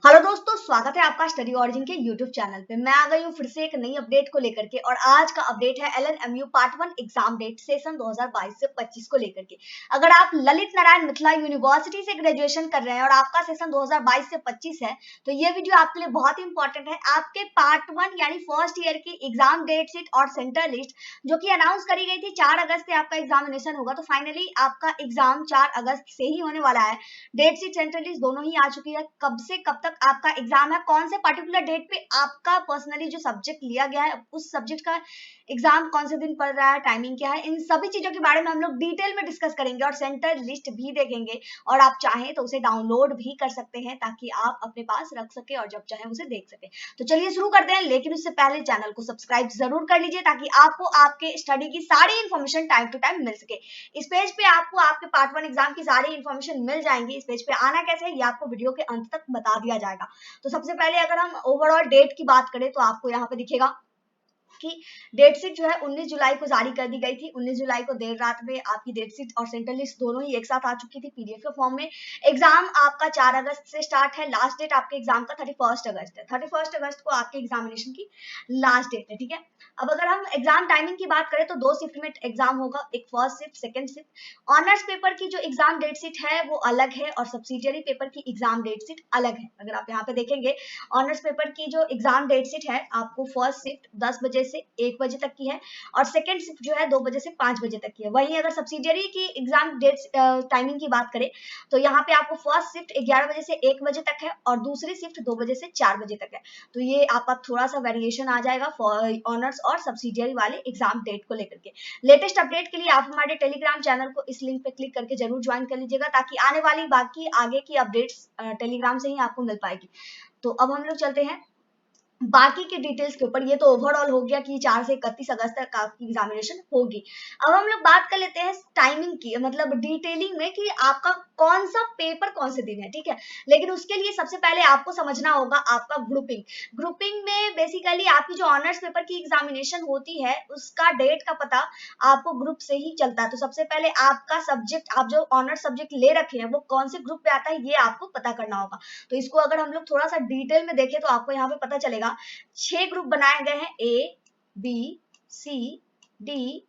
Hello दोस्तों, स्वागत है आपका स्टडी ओरिजिन के यूट्यूब चैनल पे। मैं आ गई हूँ फिर से एक नई अपडेट को लेकर के और आज का अपडेट है LNMU part 1 exam date session 2022 से 25 को लेकर के। अगर आप ललित नारायण मिथिला यूनिवर्सिटी से ग्रेजुएशन कर रहे हैं और आपका सेशन 2022 से 25 है तो ये वीडियो आपके लिए बहुत इंपॉर्टेंट है। आपके पार्ट 1 यानी फर्स्ट ईयर की एग्जाम डेट शीट और सेंटर लिस्ट जो की अनाउंस करी गई थी 4 अगस्त से आपका एग्जामिनेशन होगा, तो फाइनली आपका एग्जाम 4 अगस्त से ही होने वाला है। डेट शीट सेंटर लिस्ट दोनों ही आ चुकी है। कब से कब तक आपका एग्जाम है, कौन से पर्टिकुलर डेट पे आपका पर्सनली जो सब्जेक्ट लिया गया है उस सब्जेक्ट का एग्जाम कौन से दिन पड़ रहा है, टाइमिंग क्या है, इन सभी चीजों के बारे में हम लोग डिटेल में डिस्कस करेंगे और सेंटर लिस्ट भी देखेंगे। और आप चाहें तो उसे डाउनलोड भी कर सकते हैं ताकि आप अपने पास रख सके और जब चाहे उसे देख सके। तो चलिए शुरू करते हैं, लेकिन उससे पहले चैनल को सब्सक्राइब जरूर कर लीजिए ताकि आपको आपके स्टडी की सारी इंफॉर्मेशन टाइम टू टाइम मिल सके। इस पेज पे आपको आपके पार्ट 1 एग्जाम की सारी इंफॉर्मेशन मिल जाएंगी। इस पेज पे आना कैसे है ये आपको वीडियो के अंत तक बता दिया जाएगा। तो सबसे पहले अगर हम ओवरऑल डेट की बात करें तो आपको यहाँ पे दिखेगा कि डेट शीट जो है 19 जुलाई को जारी कर दी गई थी। 19 जुलाई को देर रात में आपकी डेट शीट और सेंटर लिस्ट दोनों ही एक साथ आ चुकी थी पीडीएफ के फॉर्म में। एग्जाम आपका 4 अगस्त से स्टार्ट है। लास्ट डेट आपके एग्जाम का 31 अगस्त है। 31 अगस्त को आपके एग्जामिनेशन की लास्ट डेट है, ठीक है। अब अगर हम एग्जाम टाइमिंग की बात करें तो 2 शिफ्ट में एग्जाम होगा, एक first shift second shift. Honours paper की जो एग्जाम डेट शीट है वो अलग है और सब्सिडियरी पेपर की एग्जाम डेट शीट अलग है। अगर आप यहाँ पे देखेंगे ऑनर्स पेपर की जो एग्जाम डेट शीट है आपको फर्स्ट शिफ्ट 10 बजे से 1 बजे तक की है और सेकंड शिफ्ट जो है 2 बजे से 5 बजे तक की है। वहीं अगर सब्सिडियरी की एग्जाम डेट टाइमिंग की बात करें तो यहाँ पे आपको फर्स्ट शिफ्ट 11 बजे से 1 बजे तक है और दूसरी शिफ्ट 2 बजे से 4 बजे तक है। तो ये आपका थोड़ा सा वेरिएशन आ जाएगा ऑनर्स और सब्सिडियरी वाले एग्जाम डेट को लेकर के। लेटेस्ट अपडेट के लिए आप हमारे टेलीग्राम चैनल को इस लिंक पे क्लिक करके जरूर ज्वाइन कर लीजिएगा ताकि आने वाली बाकी आगे की अपडेट्स टेलीग्राम से ही आपको मिल पाएगी। तो अब हम लोग चलते हैं बाकी के डिटेल्स के ऊपर। ये तो ओवरऑल हो गया कि 4 से 31 अगस्त तक आपकी एग्जामिनेशन होगी। अब हम लोग बात कर लेते हैं टाइमिंग की, मतलब डिटेलिंग में कि आपका कौन सा पेपर कौन से दिन है, ठीक है। लेकिन उसके लिए सबसे पहले आपको समझना होगा आपका ग्रुपिंग। ग्रुपिंग में बेसिकली आपकी जो ऑनर्स पेपर की एग्जामिनेशन होती है उसका डेट का पता आपको ग्रुप से ही चलता है। तो सबसे पहले आपका सब्जेक्ट, आप जो ऑनर्स सब्जेक्ट ले रखे हैं वो कौन से ग्रुप पे आता है ये आपको पता करना होगा। तो इसको अगर हम लोग थोड़ा सा डिटेल में देखें तो आपको यहाँ पे पता चलेगा 6 ग्रुप बनाए गए हैं, A B C D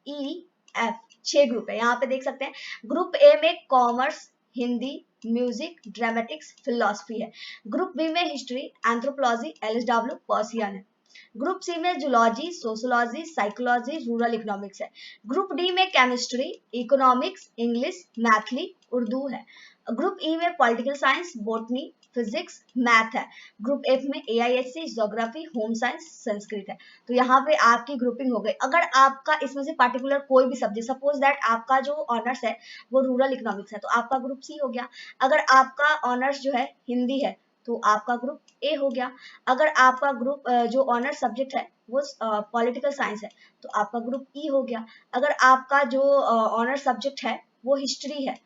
E F, 6 group है। यहाँ पे देख सकते हैं ग्रुप ए में commerce, Hindi, music, dramatics, philosophy है। ग्रुप बी में हिस्ट्री, एंथ्रोपोलॉजी, एलएसडब्ल्यू, पर्सियन है। ग्रुप सी में zoology, sociology, psychology, rural economics है। ग्रुप डी में chemistry, economics, English, Maithili, Urdu है। ग्रुप ई में political science, botany, physics, math है। ग्रुप एफ में AISC, geography, home science, Sanskrit है। तो यहाँ पे आपकी ग्रुपिंग हो गई। अगर आपका इसमें से पार्टिकुलर कोई भी सब्जेक्ट, सपोज दैट आपका जो ऑनर्स है वो रूरल इकोनॉमिक्स है तो आपका ग्रुप सी हो गया। अगर आपका ऑनर्स जो है हिंदी है तो आपका ग्रुप ए हो गया। अगर आपका ग्रुप जो ऑनर्स सब्जेक्ट है वो पॉलिटिकल साइंस है तो आपका ग्रुप ई हो गया। अगर आपका जो ऑनर्स सब्जेक्ट है वो हिस्ट्री है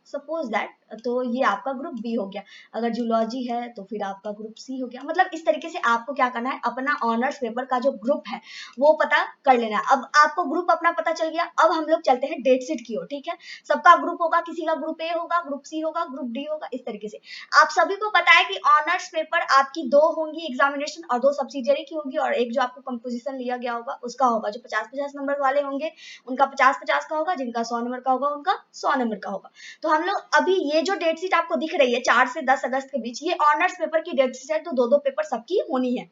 सपोज दैट, तो ये आपका ग्रुप बी हो गया। अगर जूलॉजी है तो फिर आपका ग्रुप सी हो गया। मतलब इस तरीके से आपको क्या करना है, अपना ऑनर्स पेपर का जो ग्रुप है वो पता कर लेना है। अब आपको ग्रुप अपना पता चल गया, अब हम लोग चलते हैं डेट शीट की ओर, ठीक है। सबका ग्रुप होगा, किसी का ग्रुप ए होगा, ग्रुप सी होगा, ग्रुप डी होगा, इस तरीके से। आप सभी को पता है कि ऑनर्स पेपर आपकी 2 होंगी एग्जामिनेशन और 2 सब्सिडियरी की होगी और एक जो आपको कंपोजिशन लिया गया होगा उसका होगा। जो 50-50 नंबर वाले होंगे उनका 50-50 का होगा, जिनका 100 नंबर का होगा उनका 100 नंबर का होगा। तो हम लोग अभी ये जो डेट शीट आपको दिख रही है 4 से 10 अगस्त के बीच, ये ऑनर्स पेपर की डेट शीट है। तो 2-2 पेपर सबकी होनी है।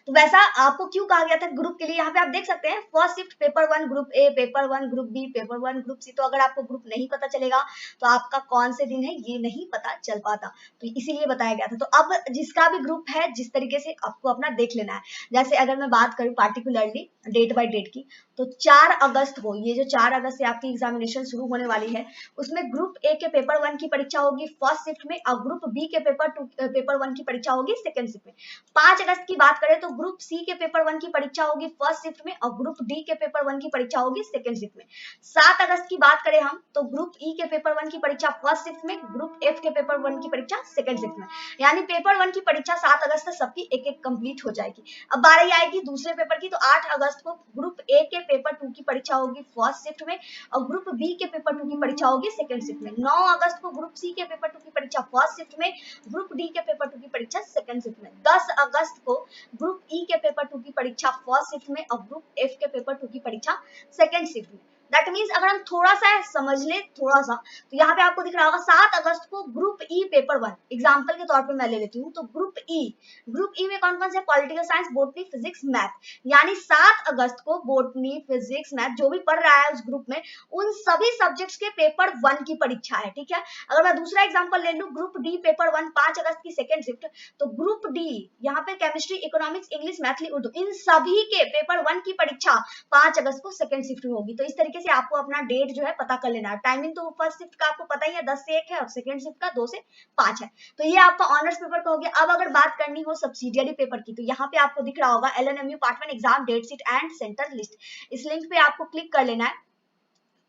तो वैसा आपको क्यों कहा गया था ग्रुप के लिए, यहाँ पे आप देख सकते हैं first shift paper 1 group A, paper 1 group B, paper 1 group C. तो अगर आपको ग्रुप नहीं पता चलेगा तो आपका कौन से दिन है ये नहीं पता चल पाता, तो इसीलिए बताया गया था। तो अब जिसका भी ग्रुप है जिस तरीके से आपको अपना देख लेना है। जैसे अगर मैं बात करूं पार्टिकुलरली डेट बाय डेट की तो 4 अगस्त को, ये जो 4 अगस्त से आपकी एग्जामिनेशन शुरू होने वाली है उसमें ग्रुप ए के पेपर 1 की परीक्षा होगी फर्स्ट शिफ्ट में और ग्रुप बी के पेपर 1 की परीक्षा होगी सेकंड शिफ्ट में। 5 अगस्त की बात करें तो ग्रुप सी के पेपर 1 की परीक्षा होगी फर्स्ट शिफ्ट में और ग्रुप डी के पेपर 1 की परीक्षा होगी सेकंड शिफ्ट में। 7 अगस्त की बात करें हम तो ग्रुप ई के पेपर 1 की परीक्षा फर्स्ट शिफ्ट में, ग्रुप एफ के पेपर 1 की परीक्षा सेकंड शिफ्ट में। यानी पेपर 1 की परीक्षा 7 अगस्त तक सबकी एक एक कंप्लीट हो जाएगी। अब बारी आएगी दूसरे पेपर की, तो 8 अगस्त को ग्रुप ए के पेपर 2 की परीक्षा होगी फर्स्ट शिफ्ट में और ग्रुप बी के पेपर 2 की परीक्षा होगी सेकंड शिफ्ट में। 9 अगस्त को ग्रुप सी के पेपर 2 की परीक्षा फर्स्ट शिफ्ट में, ग्रुप डी के पेपर 2 की परीक्षा सेकंड शिफ्ट में। 10 अगस्त को ग्रुप ई के पेपर 2 की परीक्षा फर्स्ट शिफ्ट में और ग्रुप एफ के पेपर 2 की परीक्षा सेकंड शिफ्ट में। दैट मीन्स अगर हम थोड़ा सा समझ ले थोड़ा सा, तो यहाँ पे आपको दिख रहा होगा 7 अगस्त को ग्रुप ई पेपर 1, एग्जांपल के तौर पे मैं ले लेती हूँ, तो ग्रुप ई में कौन कौन से political science, botany, physics, math, यानी 7 अगस्त को बॉटनी, फिजिक्स, मैथ जो भी पढ़ रहा है उस ग्रुप में उन सभी सब्जेक्ट्स के पेपर 1 की परीक्षा है, ठीक है। अगर मैं दूसरा एग्जाम्पल ले लूँ, ग्रुप डी पेपर 1 5 अगस्त की सेकंड शिफ्ट, तो ग्रुप डी यहाँ पे chemistry, economics, English, Maithili, Urdu इन सभी के पेपर 1 की परीक्षा 5 अगस्त को सेकंड शिफ्ट में होगी। तो इस तरीके से आपको अपना डेट जो है पता कर लेना है। टाइमिंग तो फर्स्ट शिफ्ट का आपको पता ही है 10 से 1 है और सेकंड शिफ्ट का 2 से 5 है। तो ये आपका ऑनर्स पेपर का हो गया। अब अगर बात करनी हो सब्सिडियरी पेपर की, तो यहाँ पे आपको दिख रहा होगा LNMU part 1 exam date sheet and centre list. इस लिंक पे आपको क्लिक कर लेना है।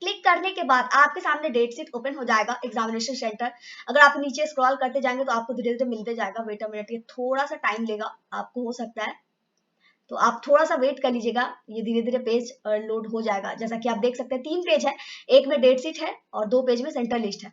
क्लिक करने के बाद आपके सामने डेट शीट ओपन हो जाएगा एग्जामिनेशन सेंटर। अगर आप नीचे स्क्रॉल करते जाएंगे तो आपको धीरे धीरे मिलते जाएगा। वेट अ मिनट, ये थोड़ा सा टाइम लेगा आपको, हो सकता है तो आप थोड़ा सा वेट कर लीजिएगा, ये धीरे धीरे पेज लोड हो जाएगा। जैसा कि आप देख सकते हैं 3 पेज है, एक में डेट शीट है और 2 पेज में सेंटर लिस्ट है,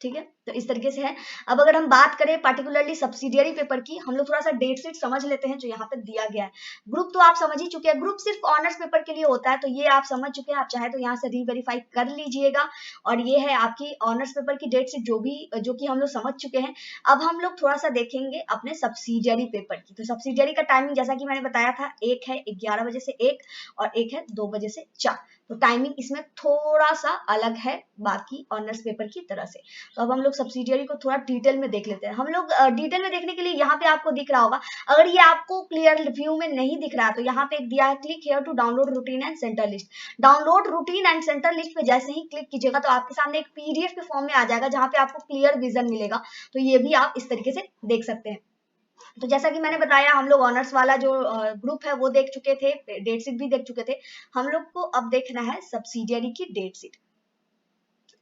ठीक है। तो इस तरीके से है। अब अगर हम बात करें पार्टिकुलरली सब्सिडियरी पेपर की, हम लोग थोड़ा सा डेट शीट समझ लेते हैं जो यहाँ पे दिया गया है। ग्रुप तो आप समझ ही चुके हैं, ग्रुप सिर्फ ऑनर्स पेपर के लिए होता है, तो ये आप समझ चुके हैं। आप चाहे तो यहाँ से रीवेरीफाई कर लीजिएगा। और ये है आपकी ऑनर्स पेपर की डेट शीट जो कि हम लोग समझ चुके हैं। अब हम लोग थोड़ा सा देखेंगे अपने सब्सिडियरी पेपर की। तो सब्सिडियरी का टाइमिंग जैसा कि मैंने बताया था, एक है 11 बजे से 1 और एक है 2 बजे से 4। तो टाइमिंग इसमें थोड़ा सा अलग है बाकी ऑनर्स पेपर की तरह से। तो अब हम लोग सब्सिडियरी को थोड़ा डिटेल में देख लेते हैं। हम लोग डिटेल में देखने के लिए यहाँ पे आपको दिख रहा होगा, अगर ये आपको क्लियर व्यू में नहीं दिख रहा है तो यहाँ पे एक दिया है click here to download routine and centre list. Download routine and centre list पे जैसे ही क्लिक कीजिएगा तो आपके सामने एक PDF के फॉर्म में आ जाएगा जहाँ पे आपको क्लियर विजन मिलेगा। तो ये भी आप इस तरीके से देख सकते हैं। तो जैसा कि मैंने बताया, हम लोग ऑनर्स वाला जो ग्रुप है वो देख चुके थे, डेट शीट भी देख चुके थे। हम लोग को अब देखना है सब्सिडियरी की डेट शीट।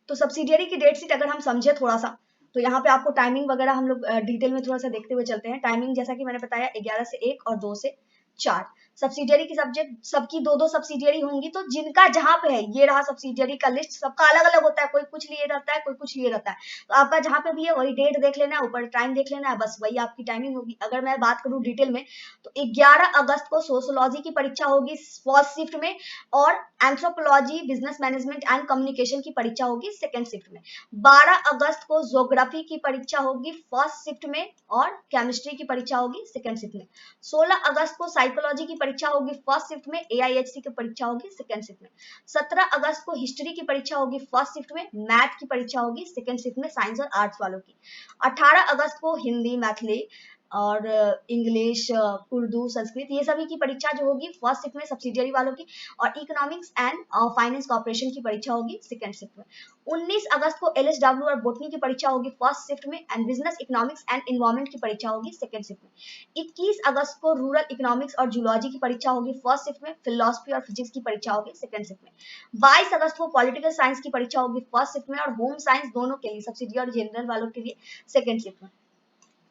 तो सब्सिडियरी की डेट शीट अगर हम समझे थोड़ा सा, तो यहाँ पे आपको टाइमिंग वगैरह हम लोग डिटेल में थोड़ा सा देखते हुए चलते हैं। टाइमिंग जैसा कि मैंने बताया 11 से 1 और 2 से 4। सब्सिडियरी की सब्जेक्ट सबकी 2-2 सब्सिडियरी होंगी, तो जिनका जहां पे है ये रहा सब्सिडियरी का लिस्ट। सबका अलग अलग होता है, कोई कुछ लिए रहता है, कोई कुछ लिए रहता है। तो आपका जहां पे भी है वही डेट देख लेना है, ऊपर टाइम देख लेना है, बस वही आपकी टाइमिंग होगी। अगर मैं बात करूं डिटेल में, तो 11 अगस्त को सोशियोलॉजी की परीक्षा होगी फर्स्ट शिफ्ट में और anthropology, business management and communication की परीक्षा होगी सेकंड शिफ्ट में। 12 अगस्त को ज्योग्राफी की परीक्षा होगी फर्स्ट शिफ्ट में और केमिस्ट्री की परीक्षा होगी सेकंड शिफ्ट में। 16 अगस्त को साइकोलॉजी की परीक्षा होगी फर्स्ट शिफ्ट में, AIHC की परीक्षा होगी सेकंड शिफ्ट में। 17 अगस्त को हिस्ट्री की परीक्षा होगी फर्स्ट शिफ्ट में, मैथ की परीक्षा होगी सेकंड शिफ्ट में, साइंस और आर्ट्स वालों की। 18 अगस्त को हिंदी, मैथिली और इंग्लिश, उर्दू, संस्कृत ये सभी की परीक्षा जो होगी फर्स्ट शिफ्ट में सब्सिडियरी वालों की, और इकोनॉमिक्स एंड फाइनेंस कॉर्पोरेशन की परीक्षा होगी सेकंड शिफ्ट में। 19 अगस्त को LSW और बोटनी की परीक्षा होगी फर्स्ट शिफ्ट में and business, economics and environment की परीक्षा होगी सेकंड शिफ्ट में। 21 अगस्त को रूरल इकोनॉमिक्स और जूलॉजी की परीक्षा होगी फर्स्ट शिफ्ट में, फिलोसफी और फिजिक्स की परीक्षा होगी सेकंड शिफ्ट में। 22 अगस्त को पॉलिटिकल साइंस की परीक्षा होगी फर्स्ट शिफ्ट में और होम साइंस दोनों के लिए, सब्सिडियरी और जनरल वालों के लिए सेकंड शिफ्ट में।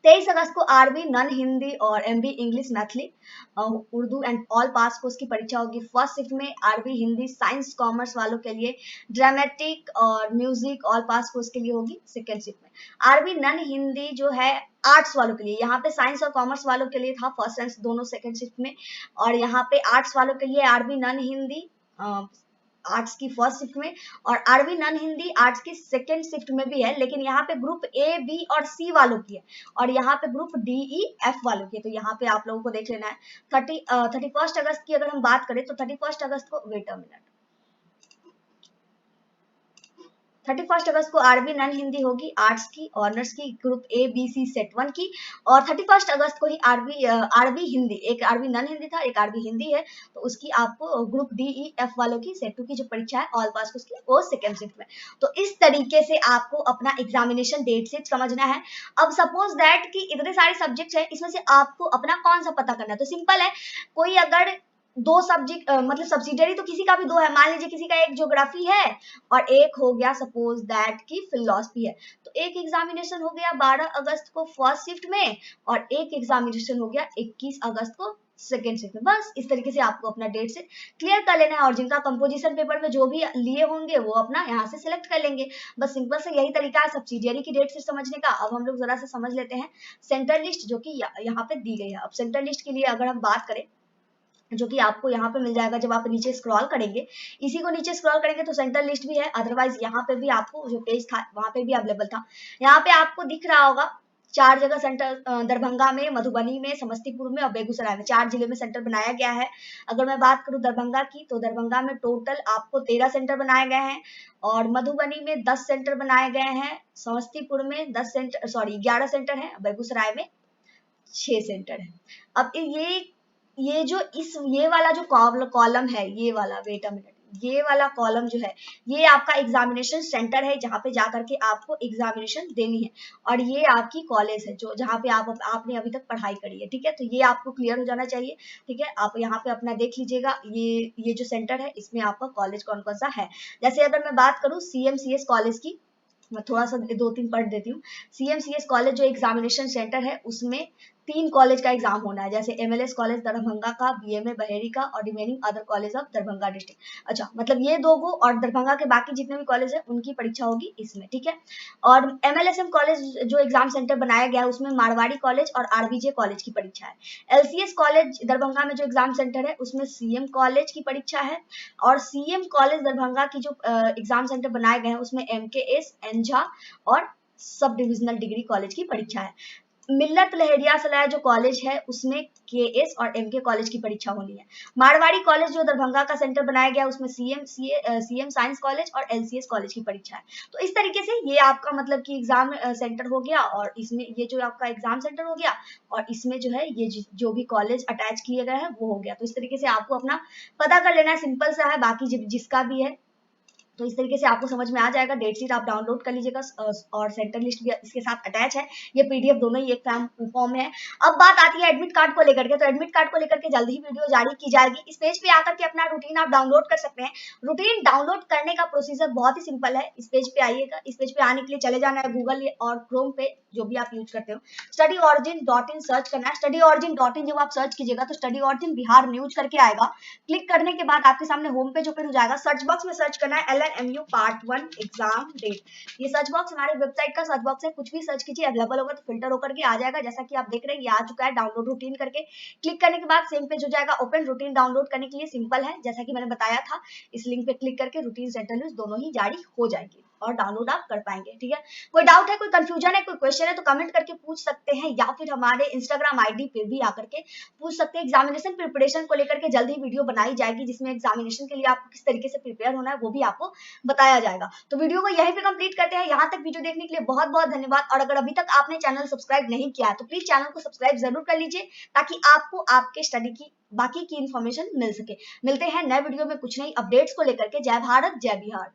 23 अगस्त को आरबी, नन हिंदी और MB English, Maithili, Urdu and all pass course की परीक्षा होगी फर्स्ट शिफ्ट में, आरबी हिंदी, साइंस कॉमर्स वालों के लिए, ड्रामेटिक और म्यूजिक ऑल पास कोर्स के लिए होगी सेकंड शिफ्ट में। आरबी नन हिंदी जो है आर्ट्स वालों के लिए, यहाँ पे साइंस और कॉमर्स वालों के लिए था फर्स्ट एंड दोनों सेकंड शिफ्ट में, और यहाँ पे आर्ट्स वालों के लिए आरबी नन हिंदी आर्ट्स की फर्स्ट शिफ्ट में और आरबी नन हिंदी आर्ट्स की सेकंड शिफ्ट में भी है, लेकिन यहाँ पे ग्रुप A, B और C वालों की है और यहाँ पे ग्रुप D, E, F वालों की है। तो यहाँ पे आप लोगों को देख लेना है। 31 अगस्त की अगर हम बात करें तो 31 अगस्त को, वेट अ मिनट, 31 अगस्त को आरबी नॉन हिंदी होगी आर्ट्स की, ऑनर्स की, group A B C set 1 की, और 31 अगस्त को ही आरबी हिंदी, एक आरबी नॉन हिंदी था, एक आरबी हिंदी है, तो उसकी आपको ग्रुप डी ई एफ वालों की सेट 2 की जो परीक्षा है ऑल पास उसकी वो सेकंड शिफ्ट में। तो इस तरीके से आपको अपना एग्जामिनेशन डेट से समझना है। अब सपोज दैट कि इतने सारे सब्जेक्ट है, इसमें से आपको अपना कौन सा पता करना है, तो सिंपल है, कोई अगर दो सब्जेक्ट मतलब सब्सिडरी तो किसी का भी दो है, मान लीजिए किसी का एक ज्योग्राफी है और एक हो गया सपोज दैट की फिलोसफी है, तो एक एग्जामिनेशन हो गया 12 अगस्त को फर्स्ट शिफ्ट में और एक एग्जामिनेशन हो गया 21 अगस्त को सेकेंड शिफ्ट में। बस इस तरीके से आपको अपना डेट से क्लियर कर लेना है, और जिनका कंपोजिशन पेपर में जो भी लिए होंगे वो अपना यहाँ से सिलेक्ट कर लेंगे। बस सिंपल से यही तरीका है सब्सिडियरी की डेट से समझने का। अब हम लोग जरा से समझ लेते हैं सेंट्रल लिस्ट जो कि यहाँ पे दी गई है। अब सेंट्रल लिस्ट के लिए अगर हम बात करें, जो कि आपको यहाँ पे मिल जाएगा जब आप नीचे स्क्रॉल करेंगे, इसी को नीचे स्क्रॉल करेंगे तो सेंट्रल लिस्ट भी है, अदरवाइज यहाँ पे भी आपको जो पेज था वहां पे भी अवेलेबल था। यहाँ पे आपको दिख रहा होगा 4 जगह सेंटर, दरभंगा में, मधुबनी में, समस्तीपुर में और बेगूसराय में, 4 जिले में सेंटर बनाया गया है। अगर मैं बात करूं दरभंगा की, तो दरभंगा में टोटल आपको 13 सेंटर बनाए गए हैं, और मधुबनी में 10 सेंटर बनाए गए हैं, समस्तीपुर में 11 सेंटर है, बेगूसराय में 6 सेंटर है। अब ये जो ये वाला जो कॉलम है, ये वाला, वेट अ मिनट, ये वाला कॉलम जो है ये आपका एग्जामिनेशन सेंटर है जहाँ पे जाकर के आपको एग्जामिनेशन देनी है, और ये आपकी कॉलेज है जो जहाँ पे आपने अभी तक पढ़ाई करी है। ठीक है, तो ये आपको क्लियर हो जाना चाहिए। ठीक है, आप यहाँ पे अपना देख लीजिएगा, ये जो सेंटर है इसमें आपका कॉलेज कौन कौन सा है। जैसे अगर मैं बात करूँ CMCS कॉलेज की, मैं थोड़ा सा 2-3 पढ़ देती हूँ। CMCS कॉलेज जो एग्जामिनेशन सेंटर है उसमें 3 कॉलेज का एग्जाम होना है, जैसे MLS कॉलेज दरभंगा का, BMA बहेरी का और remaining other college of Darbhanga district. अच्छा, मतलब ये दो गो और दरभंगा के बाकी जितने भी कॉलेज है उनकी परीक्षा होगी इसमें। ठीक है, और MLSM कॉलेज जो एग्जाम सेंटर बनाया गया है उसमें मारवाड़ी कॉलेज और RBJ कॉलेज की परीक्षा है। LCS कॉलेज दरभंगा में जो एग्जाम सेंटर है उसमें CM कॉलेज की परीक्षा है, और CM कॉलेज दरभंगा की जो एग्जाम सेंटर बनाए गए हैं उसमें MKS एनझा और सब डिविजनल डिग्री कॉलेज की परीक्षा है। मिल्लत लहेरिया सलाह जो कॉलेज है उसमें KS और MK कॉलेज की परीक्षा होनी है। मारवाड़ी कॉलेज जो दरभंगा का सेंटर बनाया गया उसमें CM साइंस कॉलेज और LCS कॉलेज की परीक्षा है। तो इस तरीके से ये आपका मतलब कि एग्जाम सेंटर हो गया, और इसमें ये जो आपका एग्जाम सेंटर हो गया, और इसमें जो है ये जो भी कॉलेज अटैच किए गए हैं वो हो गया। तो इस तरीके से आपको अपना पता कर लेना है, सिंपल सा है, बाकी जिसका भी है तो इस तरीके से आपको समझ में आ जाएगा। डेट शीट आप डाउनलोड कर लीजिएगा, और सेंटर लिस्ट भी इसके साथ अटैच है, ये PDF दोनों ही एक फॉर्म में है। अब बात आती है एडमिट कार्ड को लेकर के, तो एडमिट कार्ड को लेकर के जल्द ही वीडियो जारी की जाएगी। इस पेज पे आकर के अपना रूटीन आप डाउनलोड कर सकते हैं। रूटीन डाउनलोड करने का प्रोसीजर बहुत ही सिंपल है। इस पेज पे आइएगा, इस पेज पे आने के लिए चले जाना है गूगल और क्रोम पे, जो भी आप यूज करते हो, studyorigin.in सर्च करना है। studyorigin.in जब आप सर्च कीजिएगा तो स्टडी ऑरिजिन बिहार न्यूज करके आएगा। क्लिक करने के बाद आपके सामने होम पेज ओपन हो जाएगा। सर्च बॉक्स में सर्च करना है LNMU पार्ट 1 एग्जाम डेट। ये सर्च बॉक्स हमारे वेबसाइट का सर्च बॉक्स है, कुछ भी सर्च कीजिए, अवेलेबल होगा तो फिल्टर होकर के आ जाएगा। जैसा कि आप देख रहे हैं ये आ चुका है डाउनलोड रूटीन करके। क्लिक करने के बाद सेम पेज हो जाएगा ओपन। रूटीन डाउनलोड करने के लिए सिंपल है, जैसा कि मैंने बताया था, इस लिंक पे क्लिक करके रूटीन सेंट्रल न्यूज दोनों ही जारी हो जाएंगे और डाउनलोड आप कर पाएंगे। ठीक है, कोई डाउट है, कोई कंफ्यूजन है, कोई क्वेश्चन है तो कमेंट करके पूछ सकते हैं, या फिर हमारे इंस्टाग्राम ID पे भी आकर के पूछ सकते हैं। एग्जामिनेशन प्रिपरेशन को लेकर के जल्द ही वीडियो बनाई जाएगी जिसमें एग्जामिनेशन के लिए आपको किस तरीके से प्रिपेयर होना है वो भी आपको बताया जाएगा। तो वीडियो को यहीं पे कंप्लीट करते हैं। यहाँ तक वीडियो देखने के लिए बहुत बहुत धन्यवाद, और अगर अभी तक आपने चैनल सब्सक्राइब नहीं किया है तो प्लीज चैनल को सब्सक्राइब जरूर कर लीजिए, ताकि आपको आपके स्टडी की बाकी की इन्फॉर्मेशन मिल सके। मिलते हैं नए वीडियो में कुछ नई अपडेट्स को लेकर के। जय भारत, जय बिहार।